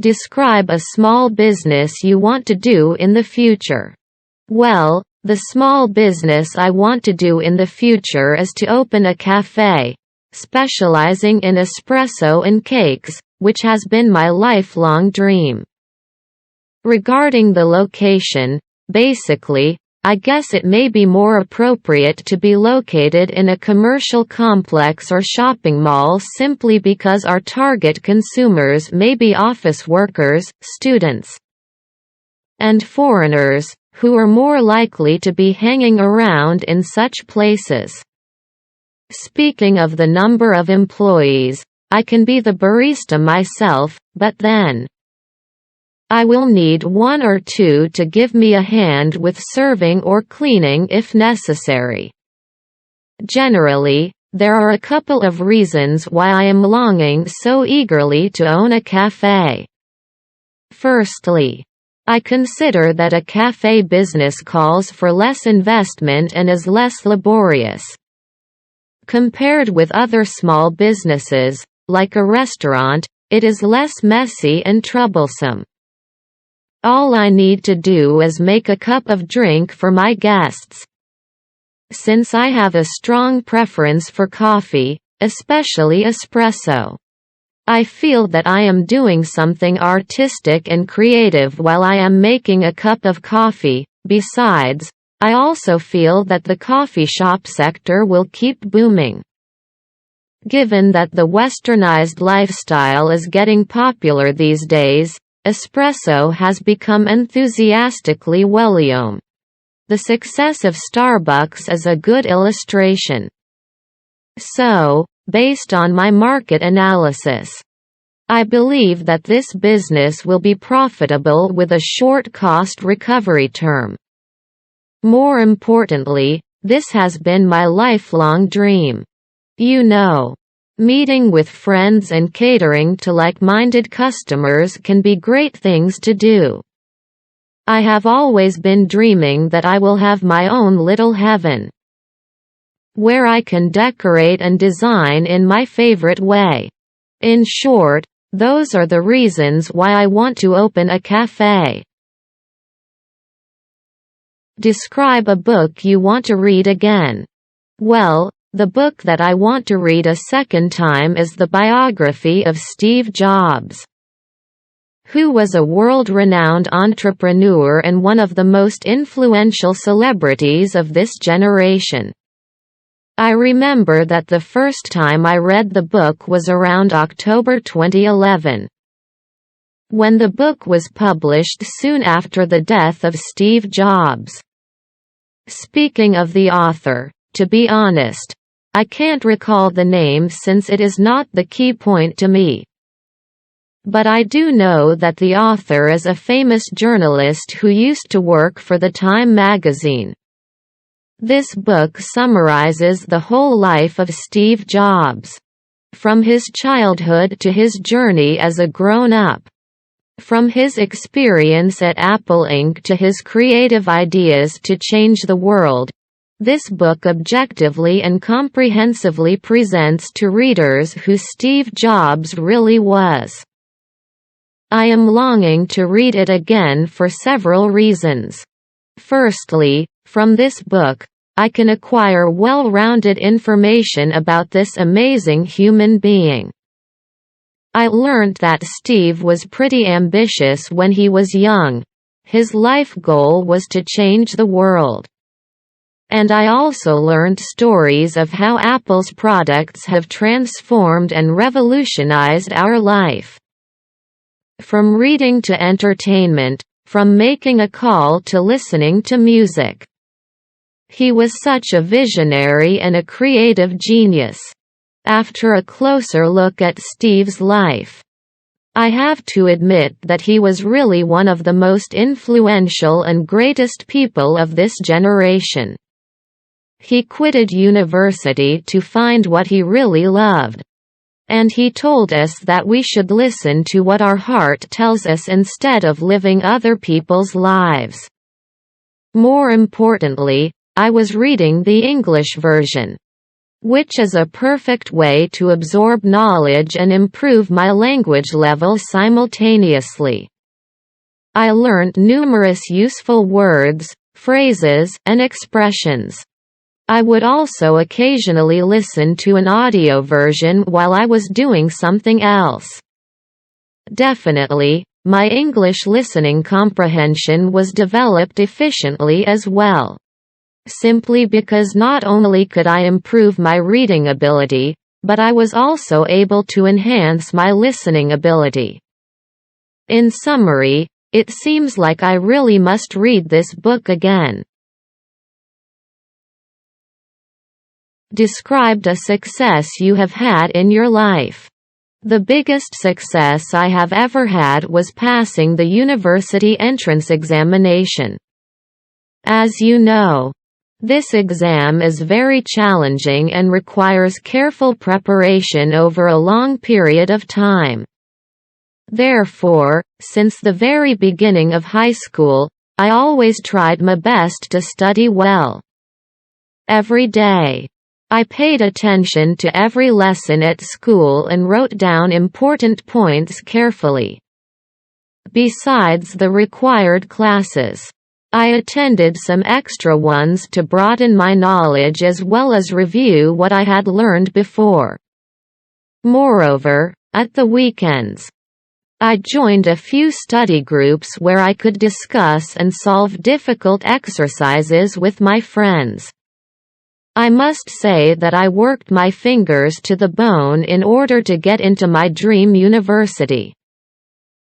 Describe a small business you want to do in the future. Well, the small business I want to do in the future is to open a cafe, specializing in espresso and cakes, which has been my lifelong dream. Regarding the location, basically, I guess it may be more appropriate to be located in a commercial complex or shopping mall simply because our target consumers may be office workers, students, and foreigners, who are more likely to be hanging around in such places. Speaking of the number of employees, I can be the barista myself, but then I will need one or two to give me a hand with serving or cleaning if necessary. Generally, there are a couple of reasons why I am longing so eagerly to own a cafe. Firstly, I consider that a cafe business calls for less investment and is less laborious. Compared with other small businesses, like a restaurant, it is less messy and troublesome. All I need to do is make a cup of drink for my guests. Since I have a strong preference for coffee, especially espresso, I feel that I am doing something artistic and creative while I am making a cup of coffee. Besides, I also feel that the coffee shop sector will keep booming. Given that the westernized lifestyle is getting popular these days, espresso has become enthusiastically well-known. The success of Starbucks is a good illustration. So, based on my market analysis, I believe that this business will be profitable with a short cost recovery term. More importantly, this has been my lifelong dream. Meeting with friends and catering to like-minded customers can be great things to do. I have always been dreaming that I will have my own little heaven, where I can decorate and design in my favorite way. In short, those are the reasons why I want to open a cafe. Describe a book you want to read again. Well, the book that I want to read a second time is the biography of Steve Jobs, who was a world-renowned entrepreneur and one of the most influential celebrities of this generation. I remember that the first time I read the book was around October 2011, when the book was published soon after the death of Steve Jobs. Speaking of the author, to be honest, I can't recall the name since it is not the key point to me. But I do know that the author is a famous journalist who used to work for the Time magazine. This book summarizes the whole life of Steve Jobs, from his childhood to his journey as a grown-up, from his experience at Apple Inc. to his creative ideas to change the world. This book objectively and comprehensively presents to readers who Steve Jobs really was. I am longing to read it again for several reasons. Firstly, from this book, I can acquire well-rounded information about this amazing human being. I learned that Steve was pretty ambitious when he was young. His life goal was to change the world. And I also learned stories of how Apple's products have transformed and revolutionized our life. From reading to entertainment, from making a call to listening to music. He was such a visionary and a creative genius. After a closer look at Steve's life, I have to admit that he was really one of the most influential and greatest people of this generation. He quitted university to find what he really loved. And he told us that we should listen to what our heart tells us instead of living other people's lives. More importantly, I was reading the English version. which is a perfect way to absorb knowledge and improve my language level simultaneously. I learned numerous useful words, phrases, and expressions. I would also occasionally listen to an audio version while I was doing something else. Definitely, my English listening comprehension was developed efficiently as well. Simply because not only could I improve my reading ability, but I was also able to enhance my listening ability. In summary, it seems like I really must read this book again. Described a success you have had in your life. The biggest success I have ever had was passing the university entrance examination. As you know, this exam is very challenging and requires careful preparation over a long period of time. Therefore, since the very beginning of high school, I always tried my best to study well. Every day, I paid attention to every lesson at school and wrote down important points carefully. Besides the required classes, I attended some extra ones to broaden my knowledge as well as review what I had learned before. Moreover, at the weekends, I joined a few study groups where I could discuss and solve difficult exercises with my friends. I must say that I worked my fingers to the bone in order to get into my dream university.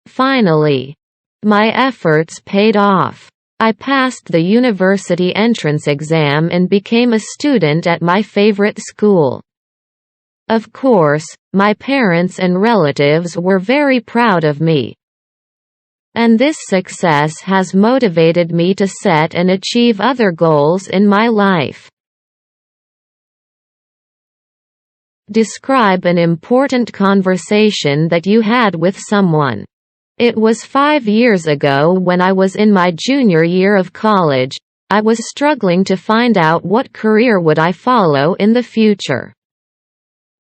Finally, my efforts paid off. I passed the university entrance exam and became a student at my favorite school. Of course, my parents and relatives were very proud of me. And this success has motivated me to set and achieve other goals in my life. Describe an important conversation that you had with someone. It was 5 years ago when I was in my junior year of college. I was struggling to find out what career would I follow in the future.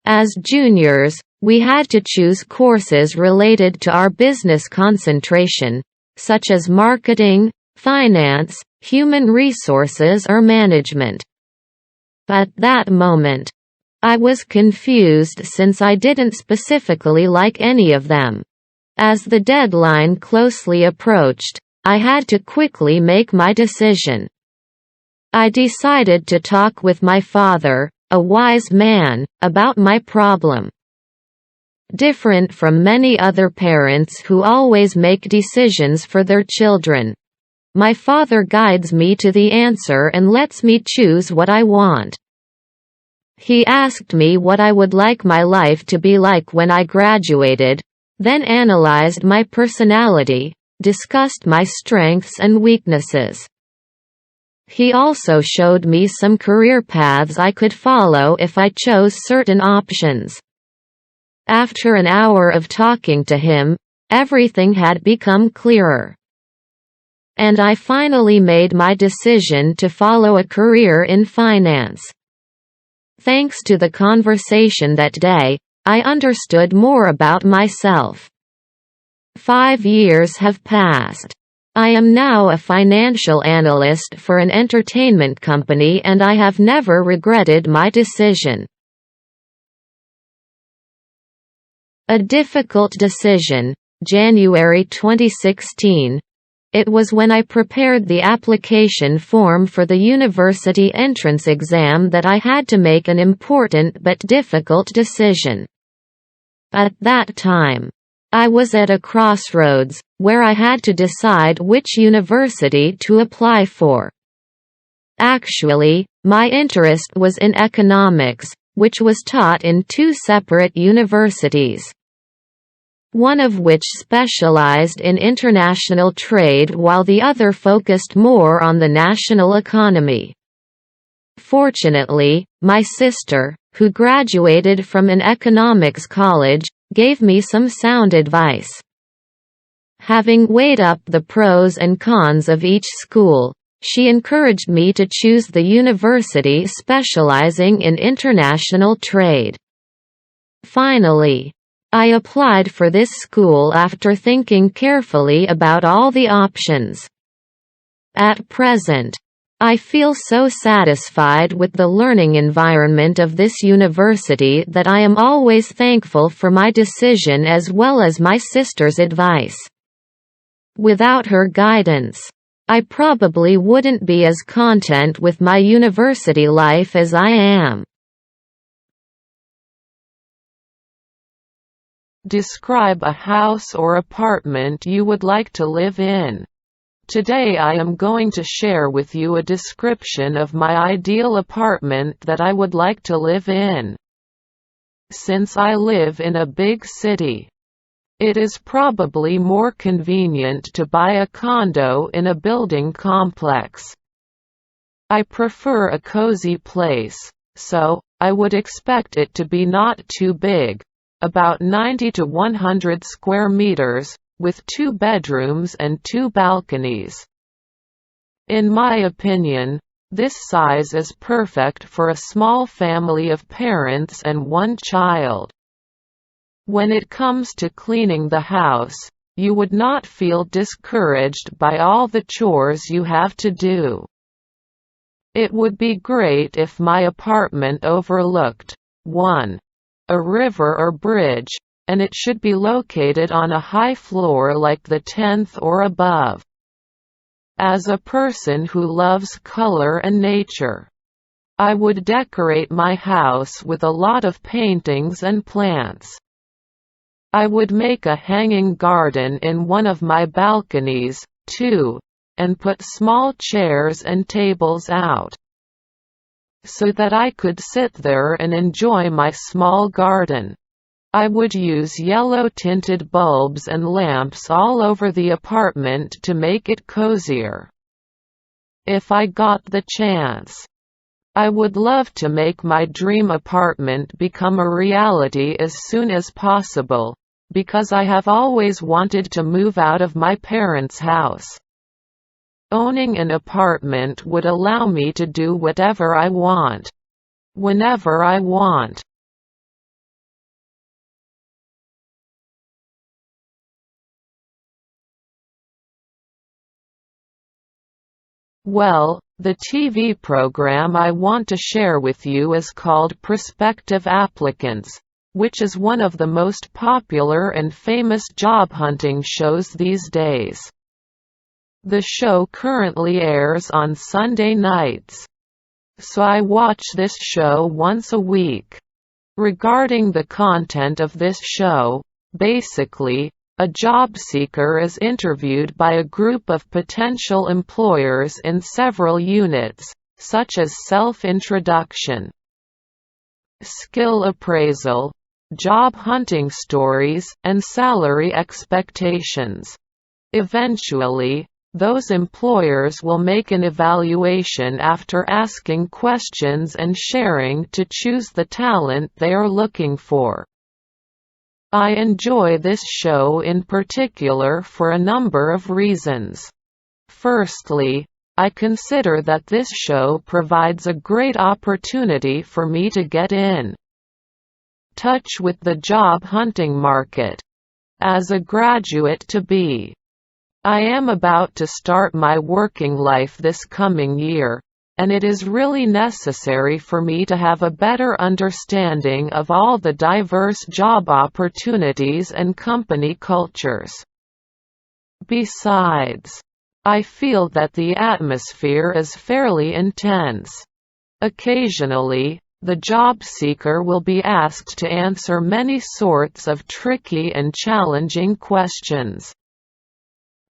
As juniors, we had to choose courses related to our business concentration, such as marketing, finance, human resources or management. At that moment, I was confused since I didn't specifically like any of them. As the deadline closely approached, I had to quickly make my decision. I decided to talk with my father, a wise man, about my problem. Different from many other parents who always make decisions for their children, my father guides me to the answer and lets me choose what I want. He asked me what I would like my life to be like when I graduated, then analyzed my personality, discussed my strengths and weaknesses. He also showed me some career paths I could follow if I chose certain options. After an hour of talking to him, everything had become clearer. And I finally made my decision to follow a career in finance. Thanks to the conversation that day, I understood more about myself. 5 years have passed. I am now a financial analyst for an entertainment company and I have never regretted my decision. A difficult decision, January 2016. It was when I prepared the application form for the university entrance exam that I had to make an important but difficult decision. At that time, I was at a crossroads, where I had to decide which university to apply for. Actually, my interest was in economics, which was taught in 2 separate universities. One of which specialized in international trade while the other focused more on the national economy. Fortunately, my sister, who graduated from an economics college, gave me some sound advice. Having weighed up the pros and cons of each school, She encouraged me to choose the university specializing in international trade. Finally, I applied for this school after thinking carefully about all the options. At present, I feel so satisfied with the learning environment of this university that I am always thankful for my decision as well as my sister's advice. Without her guidance, I probably wouldn't be as content with my university life as I am. Describe a house or apartment you would like to live in. Today I am going to share with you a description of my ideal apartment that I would like to live in. Since I live in a big city, it is probably more convenient to buy a condo in a building complex. I prefer a cozy place, so I would expect it to be not too big, about 90 to 100 square meters, with 2 bedrooms and 2 balconies. In my opinion, this size is perfect for a small family of parents and 1 child. When it comes to cleaning the house, you would not feel discouraged by all the chores you have to do. It would be great if my apartment overlooked 1. a river or bridge, and it should be located on a high floor like the 10th or above. As a person who loves color and nature, I would decorate my house with a lot of paintings and plants. I would make a hanging garden in one of my balconies, too, and put small chairs and tables out, so that I could sit there and enjoy my small garden. I would use yellow-tinted bulbs and lamps all over the apartment to make it cozier. If I got the chance, I would love to make my dream apartment become a reality as soon as possible, because I have always wanted to move out of my parents' house. Owning an apartment would allow me to do whatever I want, whenever I want. Well, the TV program I want to share with you is called Prospective Applicants, which is one of the most popular and famous job hunting shows these days. The show currently airs on Sunday nights, so I watch this show once a week. Regarding the content of this show, basically, a job seeker is interviewed by a group of potential employers in several units, such as self-introduction, skill appraisal, job hunting stories, and salary expectations. Eventually, those employers will make an evaluation after asking questions and sharing to choose the talent they are looking for. I enjoy this show in particular for a number of reasons. Firstly, I consider that this show provides a great opportunity for me to get in touch with the job hunting market. As a graduate-to-be, I am about to start my working life this coming year, and it is really necessary for me to have a better understanding of all the diverse job opportunities and company cultures. Besides, I feel that the atmosphere is fairly intense. Occasionally, the job seeker will be asked to answer many sorts of tricky and challenging questions,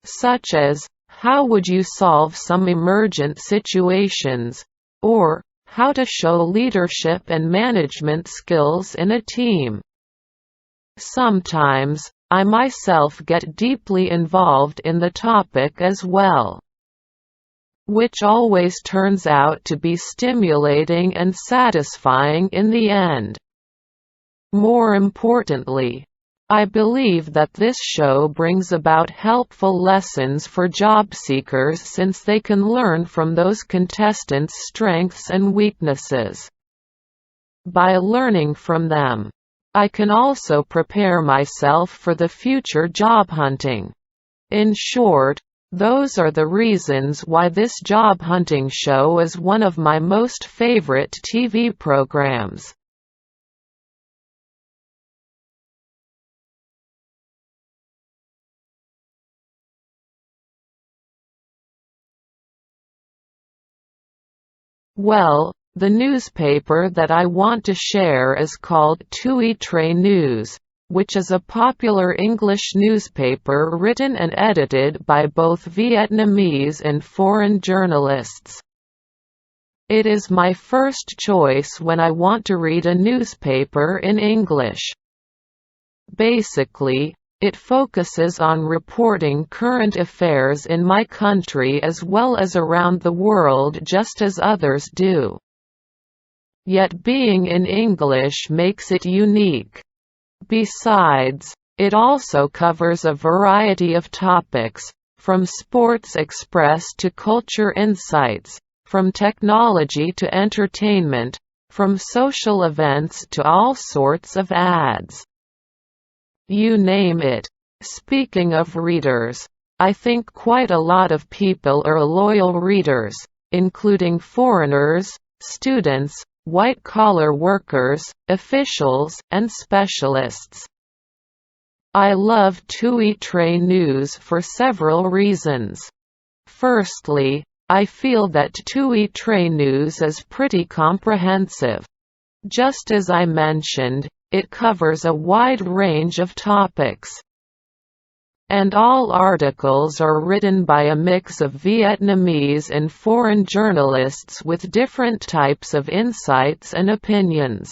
such as, how would you solve some emergent situations, or how to show leadership and management skills in a team. Sometimes, I myself get deeply involved in the topic as well, which always turns out to be stimulating and satisfying in the end. More importantly, I believe that this show brings about helpful lessons for job seekers since they can learn from those contestants' strengths and weaknesses. By learning from them, I can also prepare myself for the future job hunting. In short, those are the reasons why this job hunting show is one of my most favorite TV programs. Well, the newspaper that I want to share is called Tui Tre News, which is a popular English newspaper written and edited by both Vietnamese and foreign journalists. It is my first choice when I want to read a newspaper in English. Basically, it focuses on reporting current affairs in my country as well as around the world just as others do. Yet being in English makes it unique. Besides, it also covers a variety of topics, from sports express to culture insights, from technology to entertainment, from social events to all sorts of ads. You name it. Speaking of readers, I think quite a lot of people are loyal readers, including foreigners, students, white-collar workers, officials, and specialists. I love Tui Tre News for several reasons. Firstly, I feel that Tui Tre News is pretty comprehensive. Just as I mentioned, it covers a wide range of topics. And all articles are written by a mix of Vietnamese and foreign journalists with different types of insights and opinions.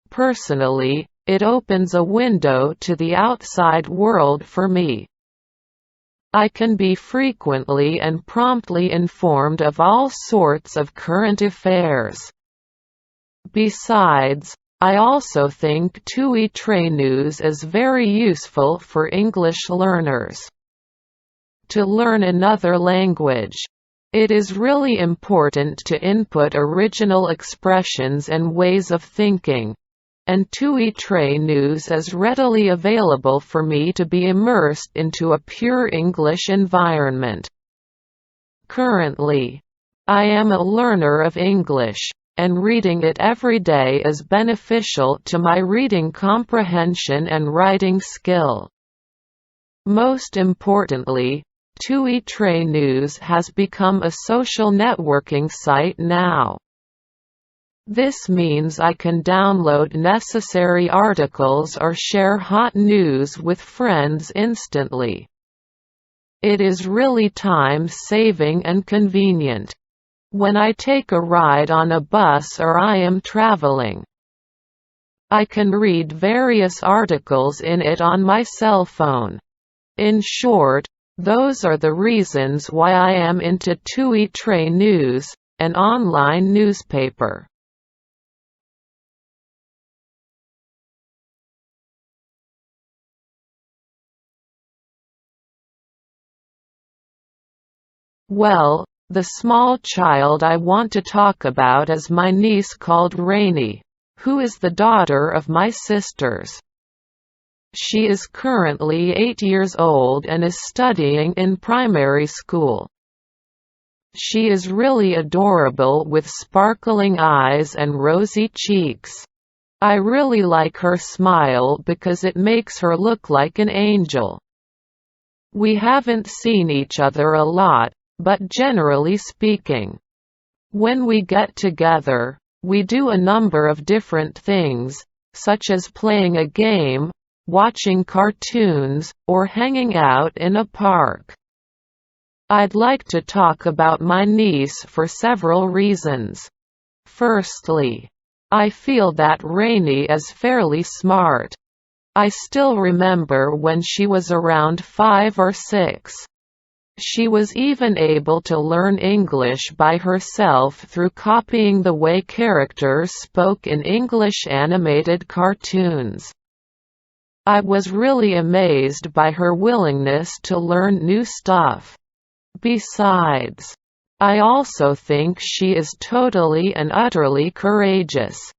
Personally, it opens a window to the outside world for me. I can be frequently and promptly informed of all sorts of current affairs. Besides, I also think Tui Tre News is very useful for English learners. To learn another language, it is really important to input original expressions and ways of thinking, and Tui Tre News is readily available for me to be immersed into a pure English environment. Currently, I am a learner of English, and reading it every day is beneficial to my reading comprehension and writing skill. Most importantly, Tui Tre News has become a social networking site now. This means I can download necessary articles or share hot news with friends instantly. It is really time-saving and convenient. When I take a ride on a bus or I am traveling, I can read various articles in it on my cell phone. In short, those are the reasons why I am into Tui Tre News, an online newspaper. Well, the small child I want to talk about is my niece called Rainy, who is the daughter of my sisters. She is currently 8 years old and is studying in primary school. She is really adorable with sparkling eyes and rosy cheeks. I really like her smile because it makes her look like an angel. We haven't seen each other a lot, but generally speaking, when we get together, we do a number of different things, such as playing a game, watching cartoons, or hanging out in a park. I'd like to talk about my niece for several reasons. Firstly, I feel that Rainy is fairly smart. I still remember when she was around 5 or 6. She was even able to learn English by herself through copying the way characters spoke in English animated cartoons. I was really amazed by her willingness to learn new stuff. Besides, I also think she is totally and utterly courageous.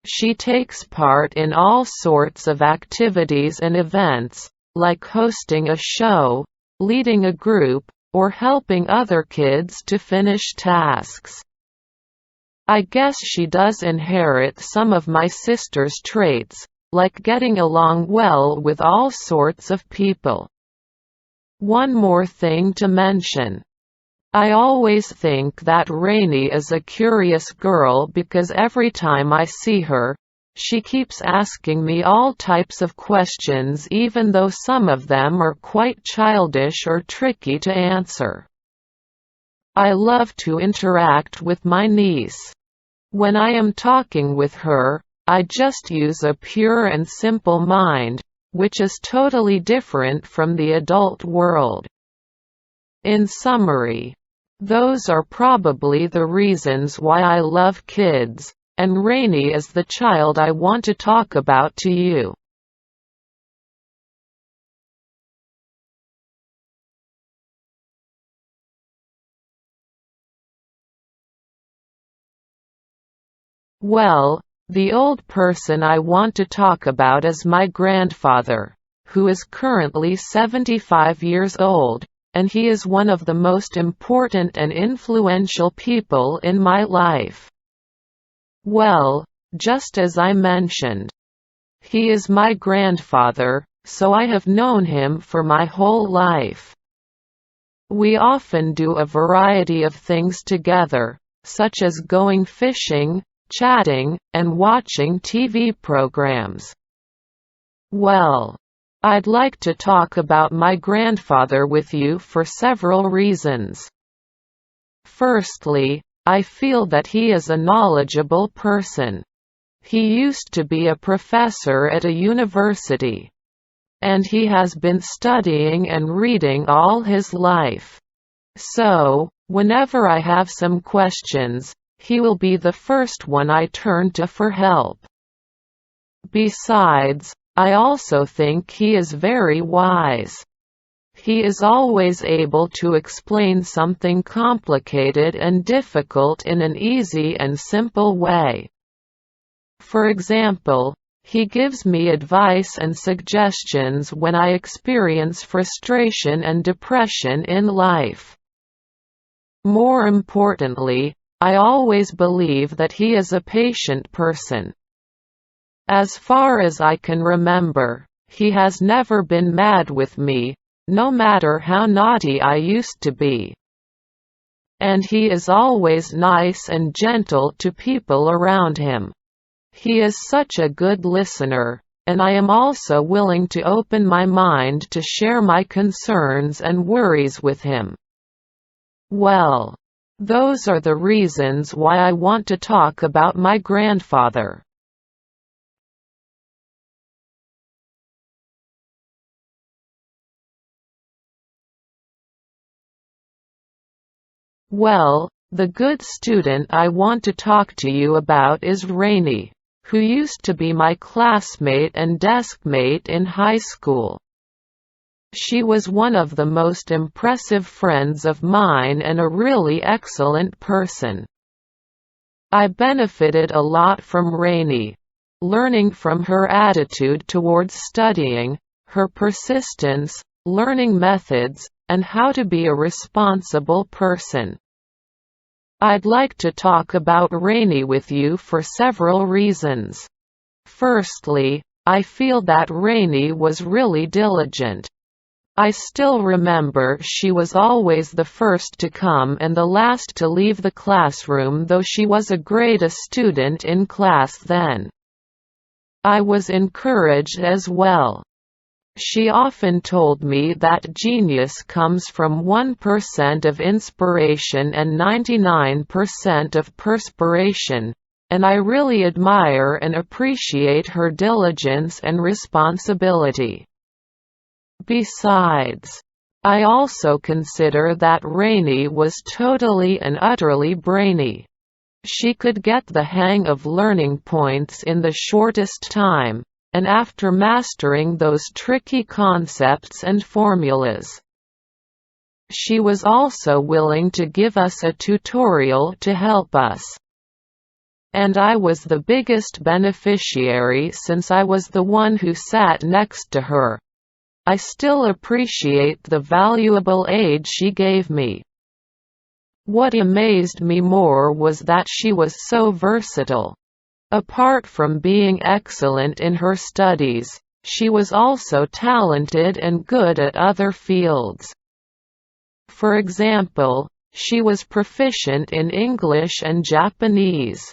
She takes part in all sorts of activities and events, like hosting a show, leading a group, or helping other kids to finish tasks. I guess she does inherit some of my sister's traits, like getting along well with all sorts of people. One more thing to mention. I always think that Rainey is a curious girl because every time I see her, she keeps asking me all types of questions even though some of them are quite childish or tricky to answer. I love to interact with my niece. When I am talking with her, I just use a pure and simple mind, which is totally different from the adult world. In summary, those are probably the reasons why I love kids, and Rainey is the child I want to talk about to you. Well, the old person I want to talk about is my grandfather, who is currently 75 years old, and he is one of the most important and influential people in my life. Well, just as I mentioned, he is my grandfather, so I have known him for my whole life. We often do a variety of things together, such as going fishing, chatting, and watching TV programs. Well, I'd like to talk about my grandfather with you for several reasons. Firstly, I feel that he is a knowledgeable person. He used to be a professor at a university. And he has been studying and reading all his life. So, whenever I have some questions, he will be the first one I turn to for help. Besides, I also think he is very wise. He is always able to explain something complicated and difficult in an easy and simple way. For example, he gives me advice and suggestions when I experience frustration and depression in life. More importantly, I always believe that he is a patient person. As far as I can remember, he has never been mad with me, no matter how naughty I used to be. And he is always nice and gentle to people around him. He is such a good listener, and I am also willing to open my mind to share my concerns and worries with him. Well, those are the reasons why I want to talk about my grandfather. Well, the good student I want to talk to you about is Rainey, who used to be my classmate and deskmate in high school. She was one of the most impressive friends of mine and a really excellent person. I benefited a lot from Rainey, learning from her attitude towards studying, her persistence, learning methods, and how to be a responsible person. I'd like to talk about Rainey with you for several reasons. Firstly, I feel that Rainey was really diligent. I still remember she was always the first to come and the last to leave the classroom, though she was a greatest student in class then. I was encouraged as well. She often told me that genius comes from 1% of inspiration and 99% of perspiration, and I really admire and appreciate her diligence and responsibility. Besides, I also consider that Rainey was totally and utterly brainy. She could get the hang of learning points in the shortest time, and after mastering those tricky concepts and formulas, she was also willing to give us a tutorial to help us. And I was the biggest beneficiary since I was the one who sat next to her. I still appreciate the valuable aid she gave me. What amazed me more was that she was so versatile. Apart from being excellent in her studies, she was also talented and good at other fields. For example, she was proficient in English and Japanese.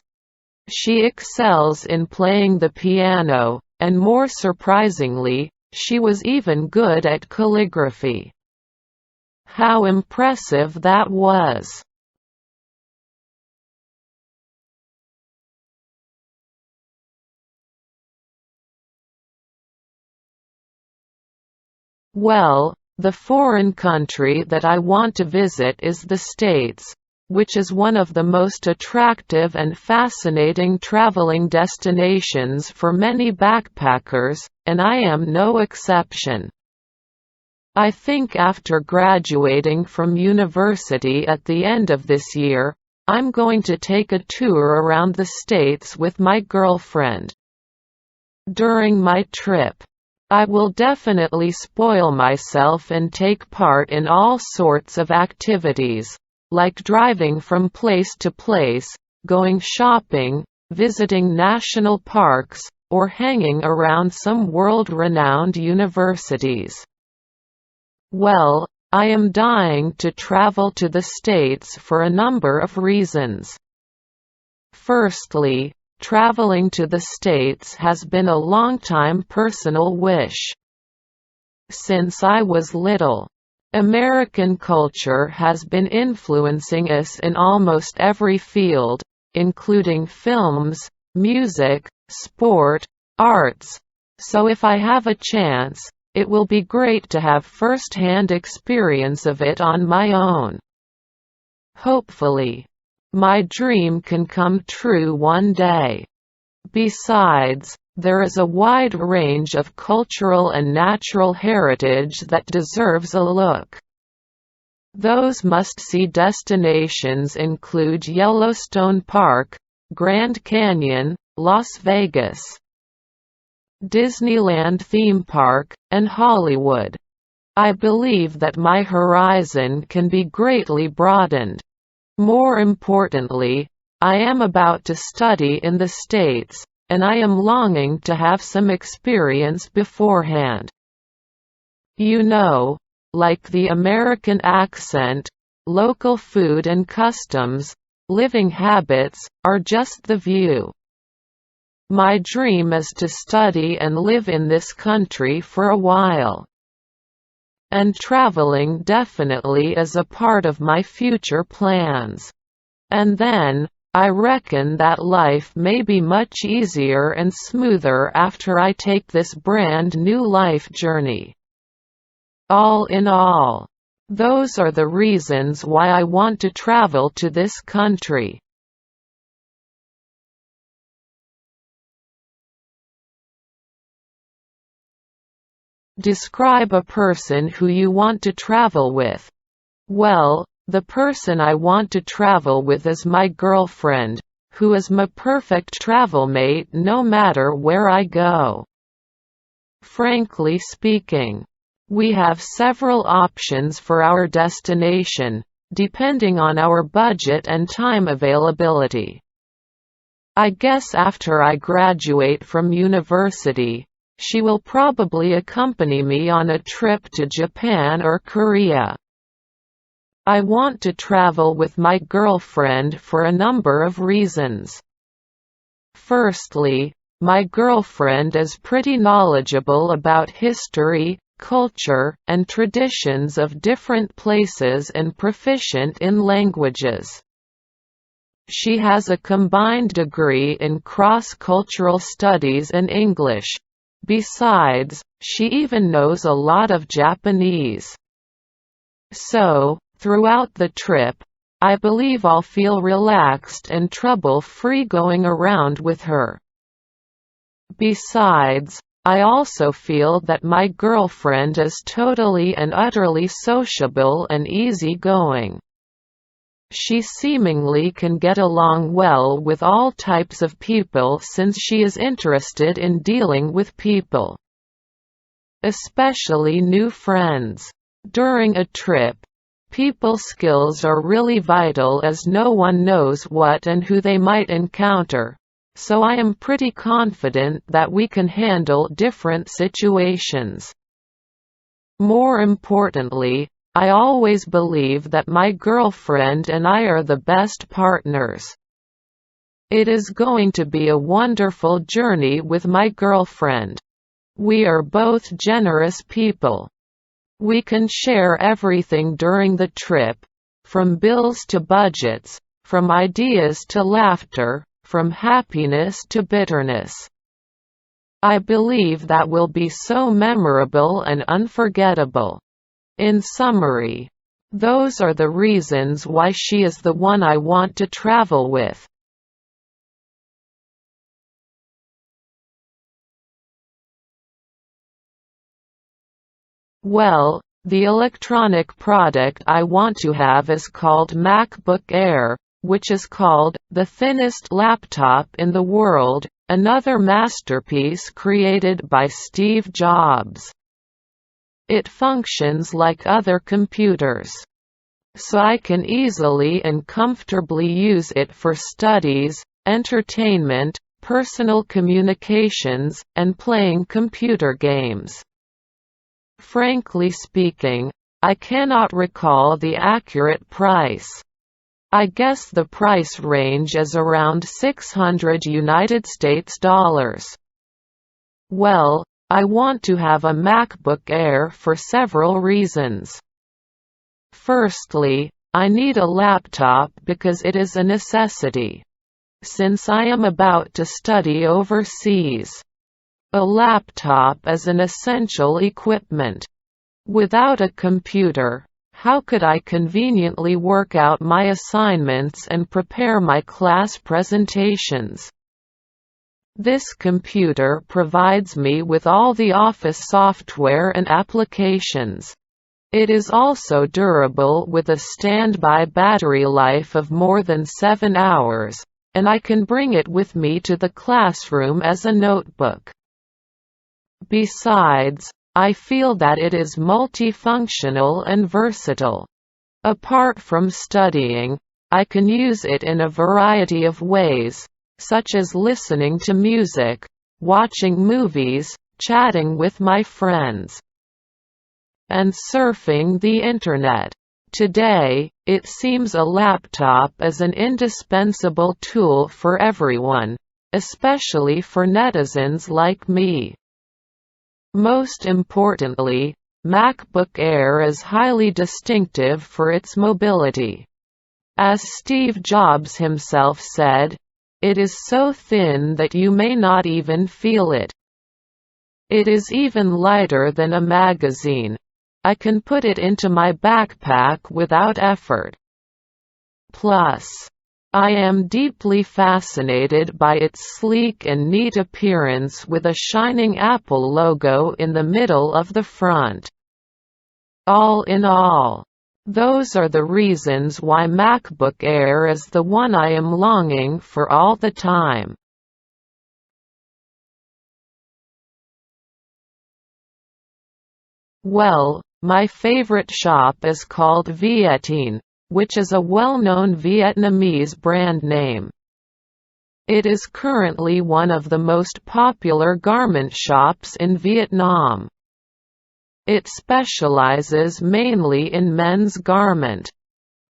She excels in playing the piano, and more surprisingly, she was even good at calligraphy. How impressive that was! Well, the foreign country that I want to visit is the States, which is one of the most attractive and fascinating traveling destinations for many backpackers, and I am no exception. I think after graduating from university at the end of this year, I'm going to take a tour around the States with my girlfriend. During my trip, I will definitely spoil myself and take part in all sorts of activities, like driving from place to place, going shopping, visiting national parks, or hanging around some world-renowned universities. Well, I am dying to travel to the States for a number of reasons. Firstly, traveling to the States has been a long-time personal wish. Since I was little, American culture has been influencing us in almost every field, including films, music, sport, arts, so if I have a chance, it will be great to have first-hand experience of it on my own. Hopefully, my dream can come true one day. Besides, there is a wide range of cultural and natural heritage that deserves a look. Those must-see destinations include Yellowstone Park, Grand Canyon, Las Vegas, Disneyland theme park, and Hollywood. I believe that my horizon can be greatly broadened. More importantly, I am about to study in the States, and I am longing to have some experience beforehand. You know, like the American accent, local food and customs, living habits, are just the view. My dream is to study and live in this country for a while. And traveling definitely is a part of my future plans. And then, I reckon that life may be much easier and smoother after I take this brand new life journey. All in all, those are the reasons why I want to travel to this country. Describe a person who you want to travel with. Well, the person I want to travel with is my girlfriend, who is my perfect travel mate no matter where I go. Frankly speaking, we have several options for our destination, depending on our budget and time availability. I guess after I graduate from university, she will probably accompany me on a trip to Japan or Korea. I want to travel with my girlfriend for a number of reasons. Firstly, my girlfriend is pretty knowledgeable about history, culture, and traditions of different places and proficient in languages. She has a combined degree in cross-cultural studies and English. Besides, she even knows a lot of Japanese. So, throughout the trip, I believe I'll feel relaxed and trouble-free going around with her. Besides, I also feel that my girlfriend is totally and utterly sociable and easygoing. She seemingly can get along well with all types of people since she is interested in dealing with people, especially new friends. During a trip, people skills are really vital as no one knows what and who they might encounter, so I am pretty confident that we can handle different situations. More importantly, I always believe that my girlfriend and I are the best partners. It is going to be a wonderful journey with my girlfriend. We are both generous people. We can share everything during the trip, from bills to budgets, from ideas to laughter, from happiness to bitterness. I believe that will be so memorable and unforgettable. In summary, those are the reasons why she is the one I want to travel with. Well, the electronic product I want to have is called MacBook Air, which is called the thinnest laptop in the world, another masterpiece created by Steve Jobs. It functions like other computers, so I can easily and comfortably use it for studies, entertainment, personal communications, and playing computer games. Frankly speaking, I cannot recall the accurate price. I guess the price range is around $600. Well, I want to have a MacBook Air for several reasons. Firstly, I need a laptop because it is a necessity. Since I am about to study overseas, a laptop is an essential equipment. Without a computer, how could I conveniently work out my assignments and prepare my class presentations? This computer provides me with all the office software and applications. It is also durable with a standby battery life of more than 7 hours, and I can bring it with me to the classroom as a notebook. Besides, I feel that it is multifunctional and versatile. Apart from studying, I can use it in a variety of ways, such as listening to music, watching movies, chatting with my friends, and surfing the internet. Today, it seems a laptop is an indispensable tool for everyone, especially for netizens like me. Most importantly, MacBook Air is highly distinctive for its mobility. As Steve Jobs himself said, "It is so thin that you may not even feel it. It is even lighter than a magazine. I can put it into my backpack without effort." Plus, I am deeply fascinated by its sleek and neat appearance with a shining Apple logo in the middle of the front. All in all, those are the reasons why MacBook Air is the one I am longing for all the time. Well, my favorite shop is called Vietine, which is a well-known Vietnamese brand name. It is currently one of the most popular garment shops in Vietnam. It specializes mainly in men's garment,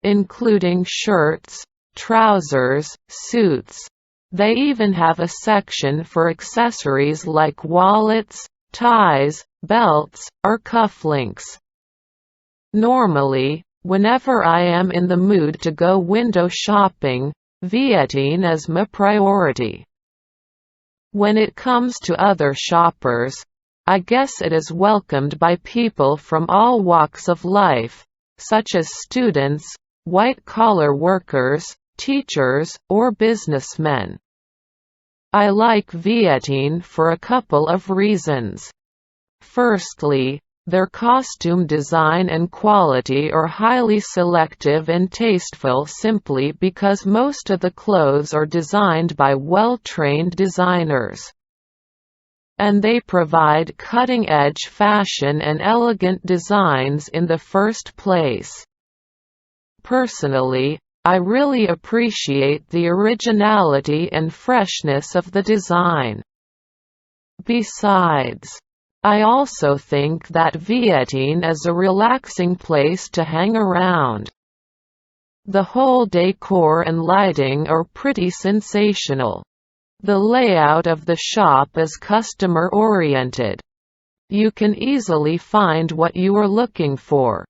including shirts, trousers, suits. They even have a section for accessories like wallets, ties, belts, or cufflinks. Normally, whenever I am in the mood to go window shopping, Vietine is my priority. When it comes to other shoppers, I guess it is welcomed by people from all walks of life, such as students, white-collar workers, teachers, or businessmen. I like Vietine for a couple of reasons. Firstly, their costume design and quality are highly selective and tasteful simply because most of the clothes are designed by well-trained designers. And they provide cutting-edge fashion and elegant designs in the first place. Personally, I really appreciate the originality and freshness of the design. Besides, I also think that Vietine is a relaxing place to hang around. The whole decor and lighting are pretty sensational. The layout of the shop is customer-oriented. You can easily find what you are looking for.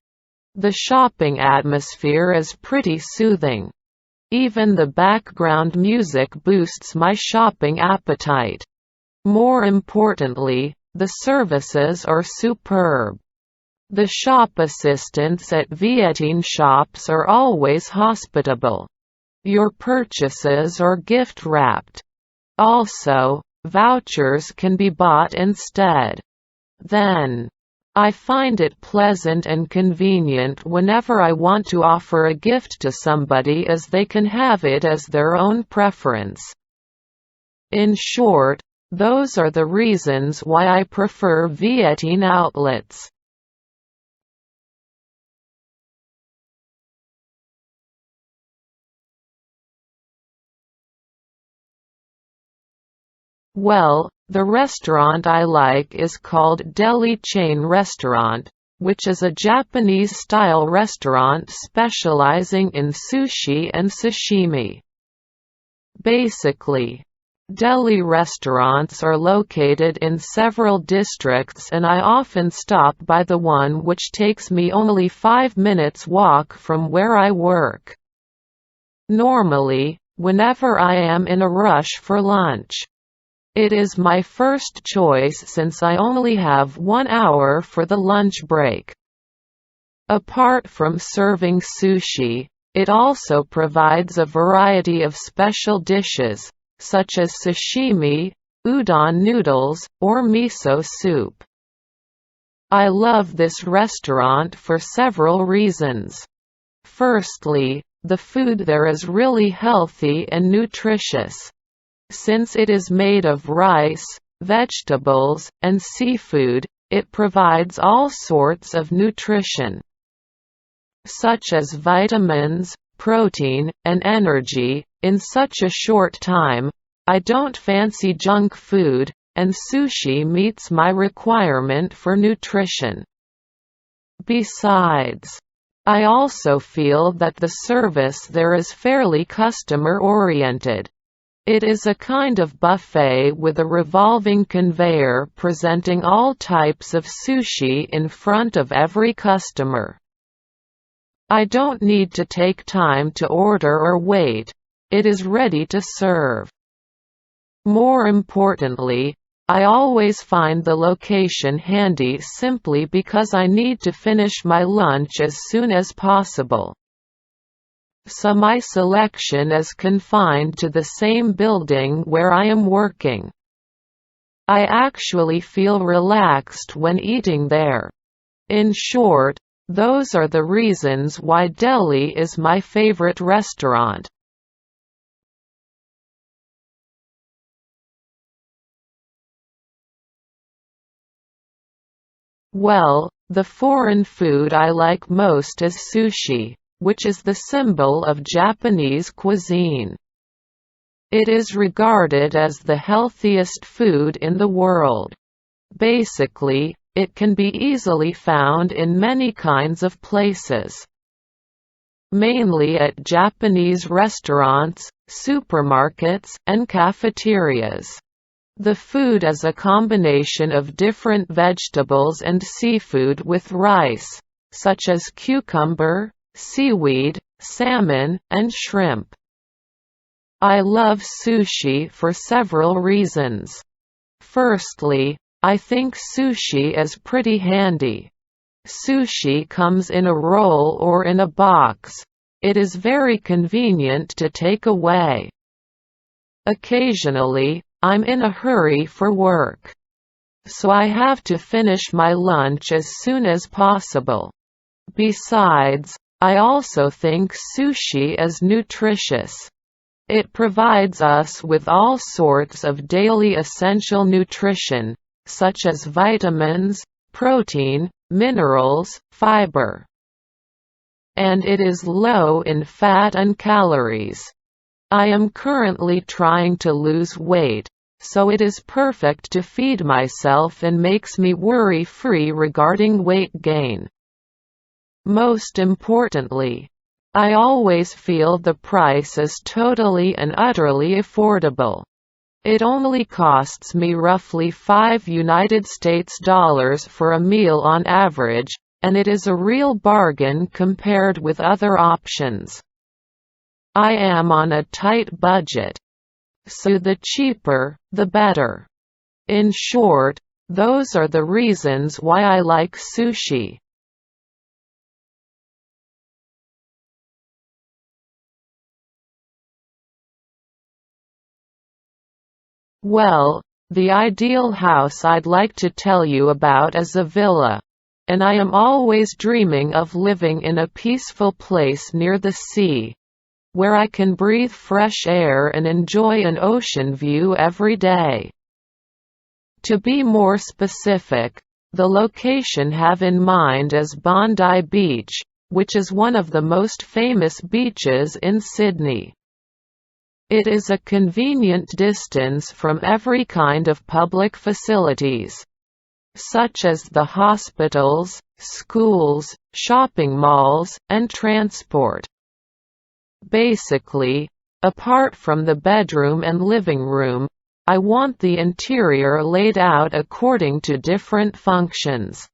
The shopping atmosphere is pretty soothing. Even the background music boosts my shopping appetite. More importantly, the services are superb. The shop assistants at Vietine shops are always hospitable. Your purchases are gift-wrapped. Also, vouchers can be bought instead. Then, I find it pleasant and convenient whenever I want to offer a gift to somebody as they can have it as their own preference. In short, those are the reasons why I prefer Vietine outlets. Well, the restaurant I like is called Deli Chain Restaurant, which is a Japanese-style restaurant specializing in sushi and sashimi. Basically, deli restaurants are located in several districts and I often stop by the one which takes me only 5 minutes walk from where I work. Normally, whenever I am in a rush for lunch, it is my first choice since I only have 1 hour for the lunch break. Apart from serving sushi, it also provides a variety of special dishes, such as sashimi, udon noodles, or miso soup. I love this restaurant for several reasons. Firstly, the food there is really healthy and nutritious. Since it is made of rice, vegetables, and seafood, it provides all sorts of nutrition, such as vitamins, protein, and energy, in such a short time. I don't fancy junk food, and sushi meets my requirement for nutrition. Besides, I also feel that the service there is fairly customer-oriented. It is a kind of buffet with a revolving conveyor presenting all types of sushi in front of every customer. I don't need to take time to order or wait. It is ready to serve. More importantly, I always find the location handy simply because I need to finish my lunch as soon as possible. So my selection is confined to the same building where I am working. I actually feel relaxed when eating there. In short, those are the reasons why Deli is my favorite restaurant. Well, the foreign food I like most is sushi, which is the symbol of Japanese cuisine. It is regarded as the healthiest food in the world. Basically, it can be easily found in many kinds of places, mainly at Japanese restaurants, supermarkets, and cafeterias. The food is a combination of different vegetables and seafood with rice, such as cucumber, seaweed, salmon, and shrimp. I love sushi for several reasons. Firstly, I think sushi is pretty handy. Sushi comes in a roll or in a box. It is very convenient to take away. Occasionally, I'm in a hurry for work, so I have to finish my lunch as soon as possible. Besides, I also think sushi is nutritious. It provides us with all sorts of daily essential nutrition, such as vitamins, protein, minerals, fiber. And it is low in fat and calories. I am currently trying to lose weight, so it is perfect to feed myself and makes me worry-free regarding weight gain. Most importantly, I always feel the price is totally and utterly affordable. It only costs me roughly $5 for a meal on average, and it is a real bargain compared with other options. I am on a tight budget, so the cheaper, the better. In short, those are the reasons why I like sushi. Well, the ideal house I'd like to tell you about is a villa, and I am always dreaming of living in a peaceful place near the sea, where I can breathe fresh air and enjoy an ocean view every day. To be more specific, the location have in mind is Bondi Beach, which is one of the most famous beaches in Sydney. It is a convenient distance from every kind of public facilities, such as the hospitals, schools, shopping malls, and transport. Basically, apart from the bedroom and living room, I want the interior laid out according to different functions.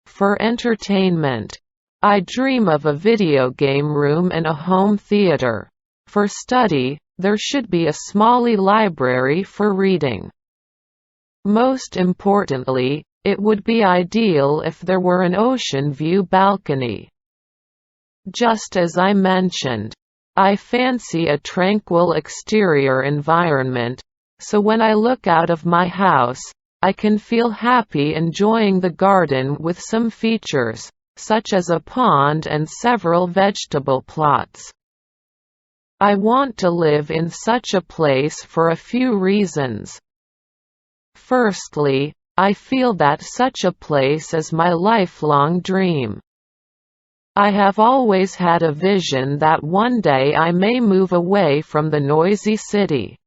For entertainment, I dream of a video game room and a home theater. For study, there should be a small library for reading. Most importantly, it would be ideal if there were an ocean view balcony. Just as I mentioned, I fancy a tranquil exterior environment, so when I look out of my house, I can feel happy enjoying the garden with some features, such as a pond and several vegetable plots. I want to live in such a place for a few reasons. Firstly, I feel that such a place is my lifelong dream. I have always had a vision that one day I may move away from the noisy city,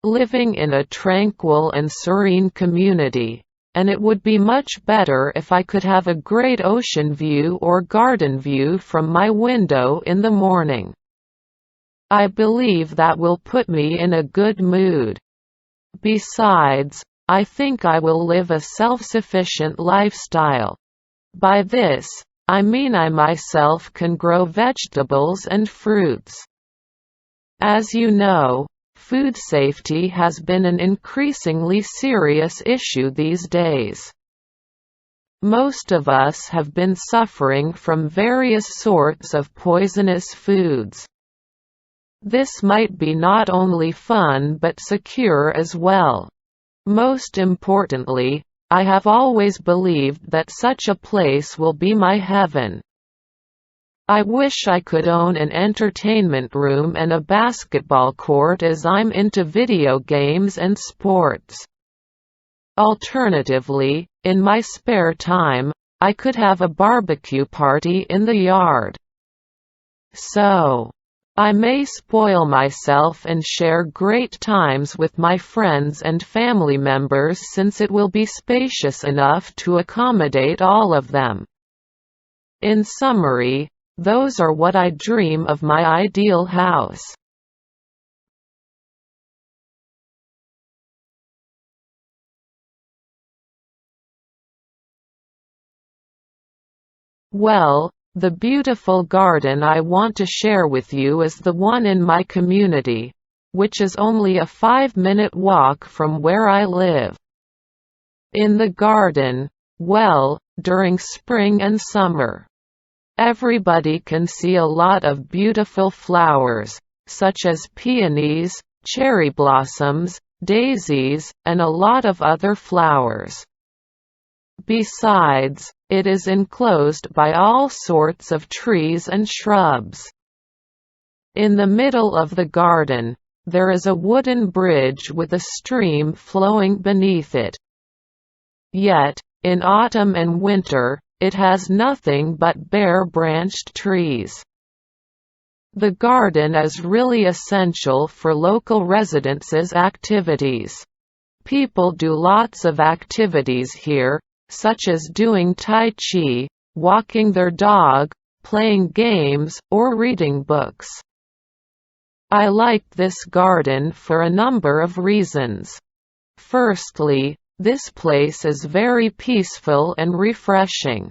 living in a tranquil and serene community, and it would be much better if I could have a great ocean view or garden view from my window in the morning. I believe that will put me in a good mood. Besides, I think I will live a self-sufficient lifestyle. By this, I mean I myself can grow vegetables and fruits. As you know, food safety has been an increasingly serious issue these days. Most of us have been suffering from various sorts of poisonous foods. This might be not only fun but secure as well. Most importantly, I have always believed that such a place will be my heaven. I wish I could own an entertainment room and a basketball court as I'm into video games and sports. Alternatively, in my spare time, I could have a barbecue party in the yard. So, I may spoil myself and share great times with my friends and family members since it will be spacious enough to accommodate all of them. In summary, those are what I dream of my ideal house. Well, the beautiful garden I want to share with you is the one in my community, which is only a 5-minute walk from where I live. In the garden, well, during spring and summer, everybody can see a lot of beautiful flowers, such as peonies, cherry blossoms, daisies, and a lot of other flowers. Besides, it is enclosed by all sorts of trees and shrubs. In the middle of the garden, there is a wooden bridge with a stream flowing beneath it. Yet, in autumn and winter, it has nothing but bare-branched trees. The garden is really essential for local residents' activities. People do lots of activities here, such as doing Tai Chi, walking their dog, playing games, or reading books. I like this garden for a number of reasons. Firstly, this place is very peaceful and refreshing.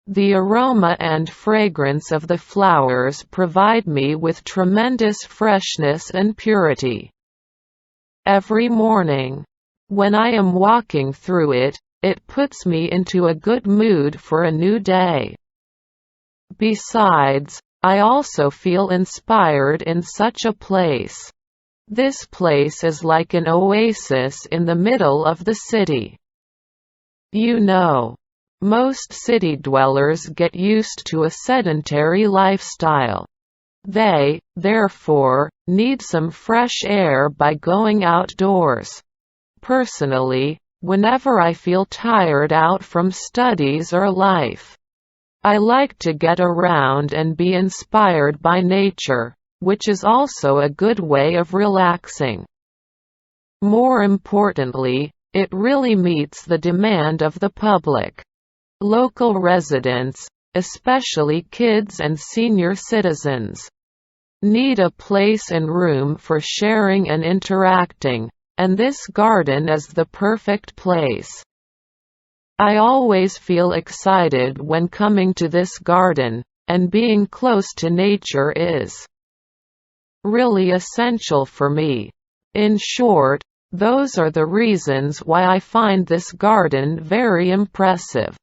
The aroma and fragrance of the flowers provide me with tremendous freshness and purity. Every morning, when I am walking through it, it puts me into a good mood for a new day. Besides, I also feel inspired in such a place. This place is like an oasis in the middle of the city. You know, most city dwellers get used to a sedentary lifestyle. They, therefore, need some fresh air by going outdoors. Personally, whenever I feel tired out from studies or life, I like to get around and be inspired by nature, which is also a good way of relaxing. More importantly, it really meets the demand of the public. Local residents, especially kids and senior citizens, need a place and room for sharing and interacting, and this garden is the perfect place. I always feel excited when coming to this garden, and being close to nature is really essential for me. In short, those are the reasons why I find this garden very impressive.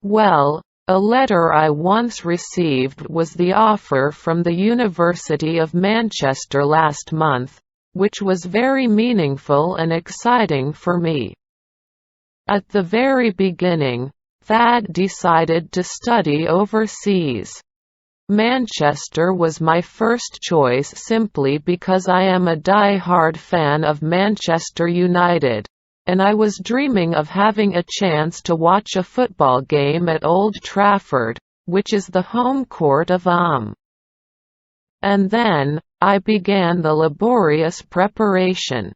Well, a letter I once received was the offer from the University of Manchester last month, which was very meaningful and exciting for me. At the very beginning, Thad decided to study overseas. Manchester was my first choice simply because I am a die-hard fan of Manchester United, and I was dreaming of having a chance to watch a football game at Old Trafford, which is the home court of And then, I began the laborious preparation.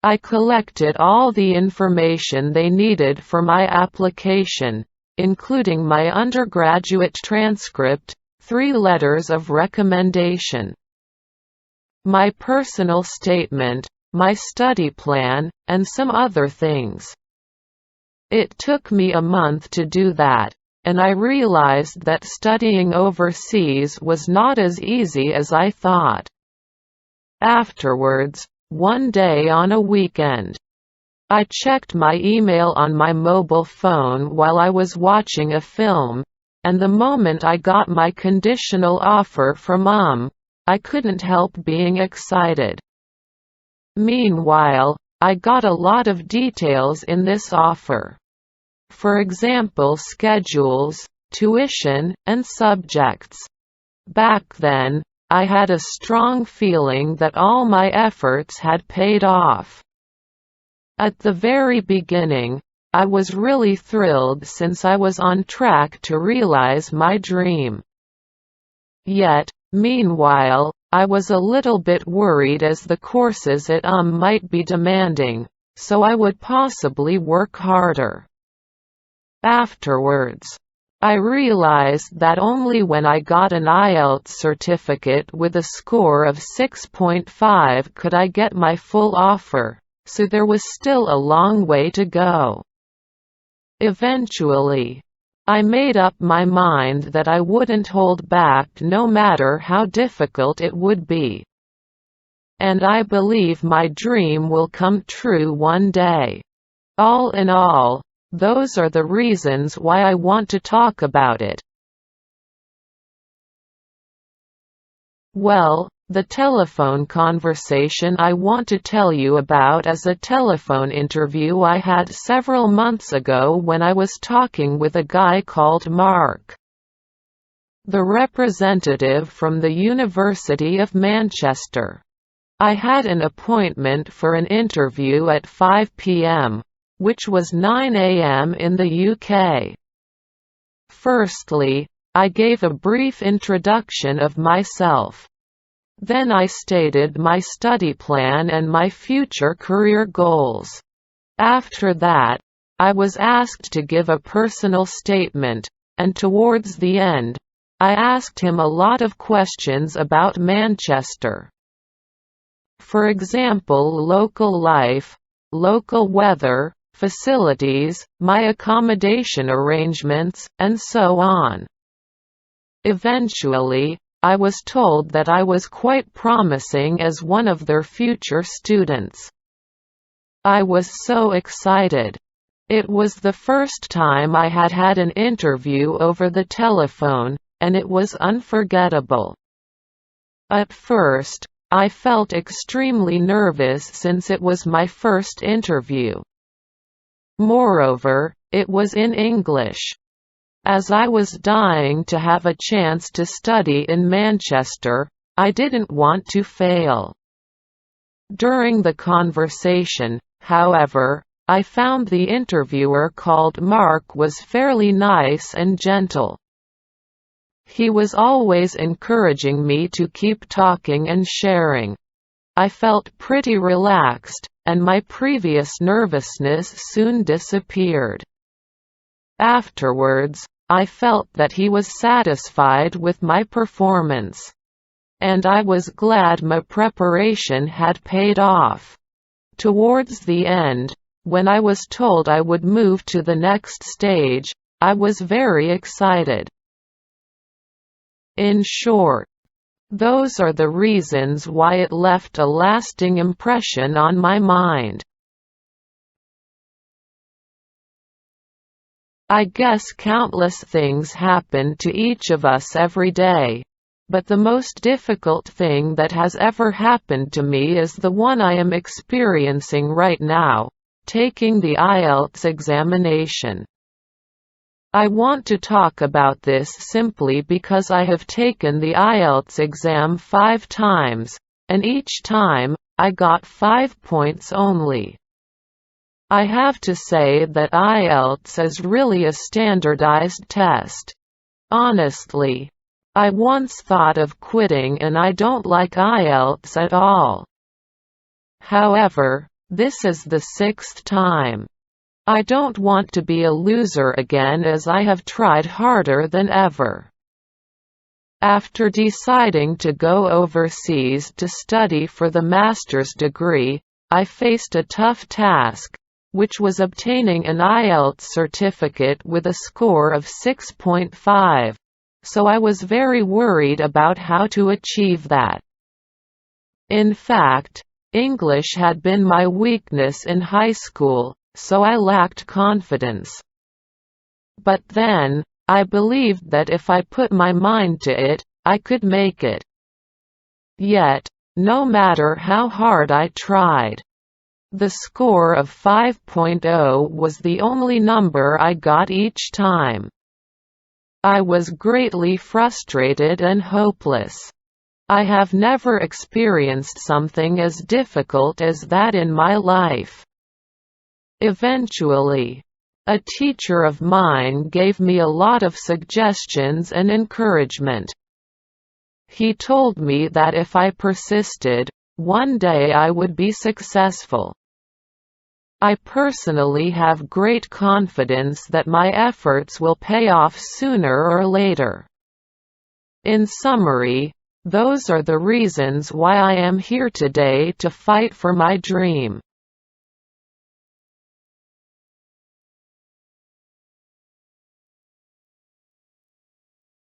I collected all the information they needed for my application, including my undergraduate transcript, 3 letters of recommendation, my personal statement, my study plan, and some other things. It took me a month to do that, and I realized that studying overseas was not as easy as I thought. Afterwards, one day on a weekend, I checked my email on my mobile phone while I was watching a film, and the moment I got my conditional offer from I couldn't help being excited. Meanwhile, I got a lot of details in this offer. For example, schedules, tuition, and subjects. Back then, I had a strong feeling that all my efforts had paid off. At the very beginning, I was really thrilled since I was on track to realize my dream. Yet, meanwhile, I was a little bit worried as the courses at might be demanding, so I would possibly work harder. Afterwards, I realized that only when I got an IELTS certificate with a score of 6.5 could I get my full offer, so there was still a long way to go. Eventually, I made up my mind that I wouldn't hold back no matter how difficult it would be. And I believe my dream will come true one day. All in all, those are the reasons why I want to talk about it. Well, the telephone conversation I want to tell you about is a telephone interview I had several months ago when I was talking with a guy called Mark, the representative from the University of Manchester. I had an appointment for an interview at 5 p.m., which was 9 a.m. in the UK. Firstly, I gave a brief introduction of myself. Then I stated my study plan and my future career goals. After that, I was asked to give a personal statement, and towards the end, I asked him a lot of questions about Manchester. For example, local life, local weather, facilities, my accommodation arrangements, and so on. Eventually, I was told that I was quite promising as one of their future students. I was so excited. It was the first time I had had an interview over the telephone, and it was unforgettable. At first, I felt extremely nervous since it was my first interview. Moreover, it was in English. As I was dying to have a chance to study in Manchester, I didn't want to fail. During the conversation, however, I found the interviewer called Mark was fairly nice and gentle. He was always encouraging me to keep talking and sharing. I felt pretty relaxed, and my previous nervousness soon disappeared. Afterwards, I felt that he was satisfied with my performance. And I was glad my preparation had paid off. Towards the end, when I was told I would move to the next stage, I was very excited. In short, those are the reasons why it left a lasting impression on my mind. I guess countless things happen to each of us every day, but the most difficult thing that has ever happened to me is the one I am experiencing right now, taking the IELTS examination. I want to talk about this simply because I have taken the IELTS exam 5 times, and each time, I got 5 points only. I have to say that IELTS is really a standardized test. Honestly, I once thought of quitting and I don't like IELTS at all. However, this is the 6th time. I don't want to be a loser again as I have tried harder than ever. After deciding to go overseas to study for the master's degree, I faced a tough task, which was obtaining an IELTS certificate with a score of 6.5, so I was very worried about how to achieve that. In fact, English had been my weakness in high school, so I lacked confidence. But then, I believed that if I put my mind to it, I could make it. Yet, no matter how hard I tried, the score of 5.0 was the only number I got each time. I was greatly frustrated and hopeless. I have never experienced something as difficult as that in my life. Eventually, a teacher of mine gave me a lot of suggestions and encouragement. He told me that if I persisted, one day I would be successful. I personally have great confidence that my efforts will pay off sooner or later. In summary, those are the reasons why I am here today to fight for my dream.